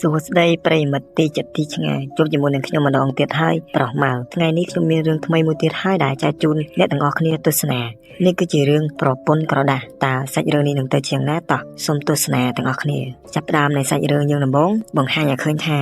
សួស្តីប្រិយមិត្តទីចិត្តទីឆ្ងាយជួបជាមួយនឹងខ្ញុំម្ដងទៀតហើយប្រោះមកថ្ងៃនេះខ្ញុំមានរឿងថ្មីមួយទៀតហើយដែលចែកជូនអ្នកទាំងអស់គ្នាទស្សនានេះគឺជារឿងប្រពន្ធក្រដាស់តើសាច់រឿងនេះនឹងទៅជាយ៉ាងណាតោះសូមទស្សនាទាំងអស់គ្នាចាប់ផ្ដើមនៃសាច់រឿងយើងដំបូងបង្ហាញឲ្យឃើញថា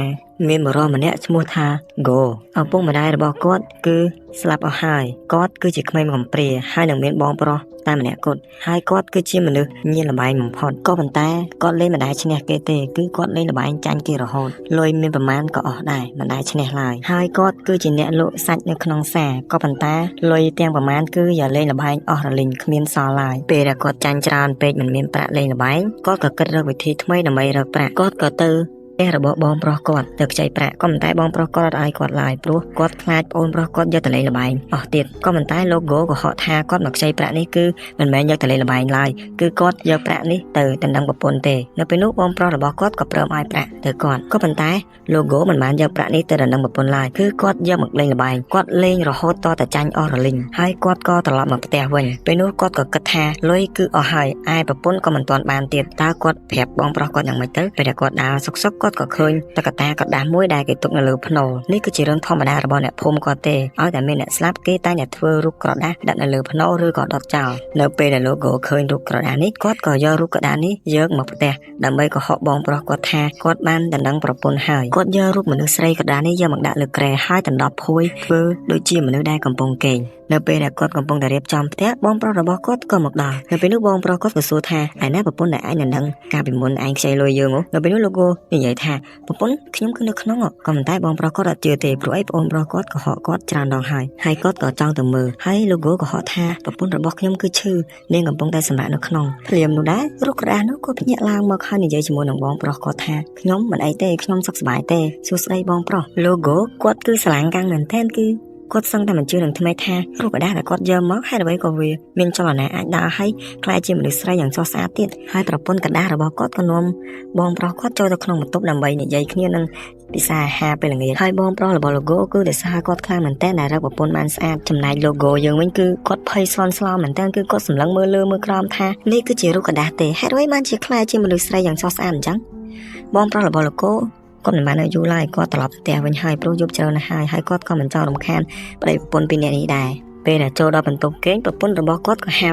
មានបុរសម្នាក់ឈ្មោះថាហ្គោឪពុកម្ដាយរបស់គាត់គឺស្លាប់អស់ហើយគាត់គឺជាក្មេងកំព្រាហើយនឹងមានបងប្រុសតែម្នាក់គត់ហើយគាត់គឺជាមនុស្សញៀនល្បែងបំផុតក៏ប៉ុន្តែគាត់លេងមិនដែលឈ្នះគេទេគឺគាត់លេងល្បែងចាញ់គេរហូតលុយមានប្រមាណក៏អស់ដែរមិនដែលឈ្នះឡើយហើយគាត់គឺជាអ្នកលក់សាច់នៅក្នុងផ្សារក៏ប៉ុន្តែលុយទាំងប្រមាណគឺយកលេងល្បែងអស់រលីងគ្មានសល់ឡើយពេលដែលគាត់ចាញ់ច្រើនពេកមិនមានប្រាក់លេងល្បែងគាត់ក៏គិតរកវិធីថ្មីដើម្បីរកប្រាក់គាត់ក៏ទៅផ្ទះរបស់បងប្រុសគាត់ទៅខ្ចីប្រាក់ក៏ប៉ុន្តែបងប្រុសគាត់អត់ឲ្យគាត់ឡើយព្រោះគាត់ខ្លាចប្អូនប្រុសគាត់យកទៅលេងល្បែងអស់ទៀតក៏ប៉ុន្តែលោកហ្គោក៏ហកថាគាត់មកខ្ចីប្រាក់នេះគឺមិនមែនយកទៅលេងល្បែងឡើយគឺគាត់យកប្រាក់នេះទៅដណ្ដឹងប្រពន្ធទេនៅពេលនោះបងប្រុសរបស់គាត់ក៏ព្រមឲ្យប្រាក់ទៅគាត់ក៏ប៉ុន្តែលោកហ្គោមិនបានយកប្រាក់នេះទៅដណ្ដឹងប្រពន្ធឡើយគឺគាត់យកមកលេងល្បែងគាត់លេងរហូតតតែចាញ់អស់រលីងហើយគាត់ក៏ត្រឡប់មកផ្ទះវិញពេលនោះគាត់ក៏គិតថាលុយគឺអស់ហើយឯប្រពន្ធក៏មិនទាន់បានទៀតតើគាត់ប្រាប់បងប្រុសគាត់យ៉ាងម៉េចទៅពេលដែលគាត់ដើរសុកគាត់ក៏ឃើញតកតាក្រដាស់មួយដែលគេទុកនៅលើភ្នល់នេះគឺជារឿងធម្មតារបស់អ្នកភូមិគាត់ទេឲ្យតែមានអ្នកស្លាប់គេតែងតែធ្វើរូបក្រដាស់ដាក់នៅលើភ្នល់ឬក៏ដុតចោលនៅពេលដែលលោកហ្គោឃើញរូបក្រដាស់នេះគាត់ក៏យករូបក្រដាស់នេះយកមកផ្ទះដើម្បីកុហកបងប្រុសគាត់ថាគាត់បានដណ្ដឹងប្រពន្ធហើយគាត់យករូបមនុស្សស្រីក្រដាស់នេះយកមកដាក់លើគ្រែហើយដណ្ដប់ភួយធ្វើដូចជាមនុស្សដែលកំពុងគេងនៅពេលដែលគាត់កំពុងតែរៀបចំផ្ទះបងប្រុសរបស់គាត់ក៏មកដល់នៅពេលនោះបងប្រុសគាត់ក៏សួរថាឯណាប្រពន្ធដែលឯងដណ្ដឹងកាលពីមុនឯងខ្ចីលុយយើងនៅពេលនោះលោកគោនិយាយថាប្រពន្ធខ្ញុំគឺនៅក្នុងក៏ប៉ុន្តែបងប្រុសគាត់អត់ជឿទេព្រោះអីប្អូនប្រុសគាត់ក៏ហកគាត់ច្រើនដងហើយគាត់ក៏ចង់ទៅមើលហើយលោកគោក៏ហកថាប្រពន្ធរបស់ខ្ញុំគឺឈឺនាងកំពុងតែសម្រាកនៅក្នុងភ្លាមនោះដែររូបក្រដាស់នោះក៏ភ្ញាក់ឡើងមកហើយនិយាយជាមួយនឹងបងប្រុសគាត់ថាខ្ញុំមិនអីទេខ្ញុំសុខសប្បាយទេសួស្ដីបងប្រុសលោកគោគាត់គឺស្រឡាញ់កាំងមែនទែនគឺគាត់សឹងតែមិនជឿនឹងថ្មីថារូបក្រដាស់ដែលគាត់យកមកហើយអ្វីក៏វាមានចលនាអាចដើរឲ្យខ្លាចជាមនុស្សស្រីយ៉ាងស្រស់ស្អាតទៀតហើយប្រពន្ធក្រដាស់របស់គាត់ក៏នាំបងប្រុសគាត់ចូលទៅក្នុងបន្ទប់ដើម្បីនិយាយគ្នានឹងពិសាអាហារពេលល្ងាចហើយបងប្រុសរបស់លោកហ្គោគឺដែលសារគាត់ខ្លាំងមែនតើដែលរកប្រពន្ធបានស្អាតចំណែកលោកហ្គោយើងវិញគឺគាត់ភ័យស្លន់ស្លោមែនតើគឺគាត់សម្លឹងមើលលើមើលក្រោមថានេះគឺជារូបក្រដាស់ទេហេតុអ្វីបានជាខ្លាចជាមនុស្សស្រីយ៉ាងស្រស់ស្អាតអញ្ចឹងបងប្រុសរបស់លោកហ្គោគាត់មិនបាននៅយូរឡើយគាត់ត្រឡប់ទៅផ្ទះវិញហើយព្រោះយប់ច្រើនណាស់ហើយគាត់ក៏មិនចង់រំខានប្តីប្រពន្ធពីរនាក់នេះដែរពេលដែលចូលដល់បន្ទប់គេងប្រពន្ធរបស់គាត់ក៏ហៅ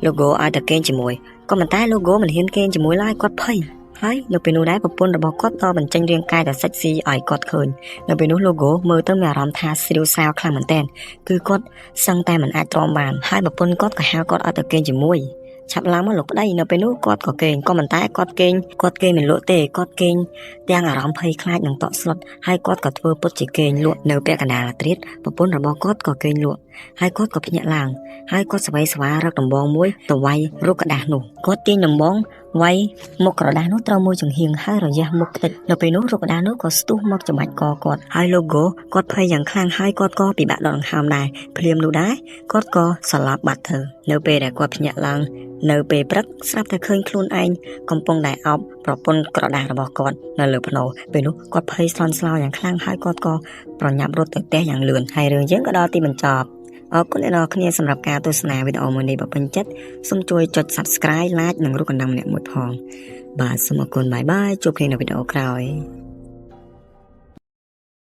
លោកហ្គោឲ្យទៅគេងជាមួយក៏ប៉ុន្តែលោកហ្គោមិនហ៊ានគេងជាមួយឡើយគាត់ភ័យហើយនៅពេលនោះដែរប្រពន្ធរបស់គាត់ក៏បញ្ចេញរាងកាយតែសាច់ស៊ីឲ្យគាត់ឃើញនៅពេលនោះលោកហ្គោមើលទៅមានអារម្មណ៍ថាស្រីវសាវខ្លាំងមែនទែនគឺគាត់សឹងតែមិនអាចទ្រាំបានហើយប្រពន្ធគាត់ក៏ហៅគាត់ឲ្យទៅគេងជាមួយឆាប់ឡើងមកលោកប្តីនៅពេលនោះគាត់ក៏គេងក៏ប៉ុន្តែគាត់គេងមិនលក់ទេគាត់គេងទាំងអារម្មណ៍ភ័យខ្លាចនឹងតក់ស្លុតហើយគាត់ក៏ធ្វើពុតជាគេងលក់នៅពាក់កណ្ដាលអាត្រៀតប្រពន្ធរបស់គាត់ក៏គេងលក់ហើយគាត់ក៏ភ្ញាក់ឡើងហើយគាត់ស្វែងស្វារកដំបងមួយទៅវាយរូបក្រដាស់នោះគាត់ទាញដំបងវាយមុខក្រដាស់នោះត្រូវមួយចង្ហៀងហើយរយះមុខតិចនៅពេលនោះរូបក្រដាស់នោះក៏ស្ទុះមកច្បាច់កគាត់ហើយលោកហ្គោគាត់ភ័យយ៉ាងខ្លាំងហើយគាត់ក៏ពិបាកដកដង្ហើមដែរភ្លាមនោះដែរគាត់ក៏ស្លាប់បាត់ទៅនៅពេលដែលគាត់ភ្ញាក់ឡើងនៅពេលព្រឹកស្រាប់តែឃើញខ្លួនឯងកំពុងតែអោបប្រពន្ធក្រដាស់របស់គាត់នៅលើភ្នល់ពេលនោះគាត់ភ័យស្លន់ស្លោយ៉ាងខ្លាំងហើយគាត់ក៏ប្រញាប់រត់ទៅផ្ទះយ៉ាងលឿនហើយរឿងយើងក៏ដល់ទីបញ្ចប់អរគុណអ្នកនរគ្នាសម្រាប់ការទស្សនាវីដេអូមួយនេះបើពេញចិត្តសូមជួយចុច Subscribe Like និងរូបកណ្ដឹងម្នាក់មួយផងបាទសូមអរគុណបាយបាយជួបគ្នានៅវីដេអូក្រោយ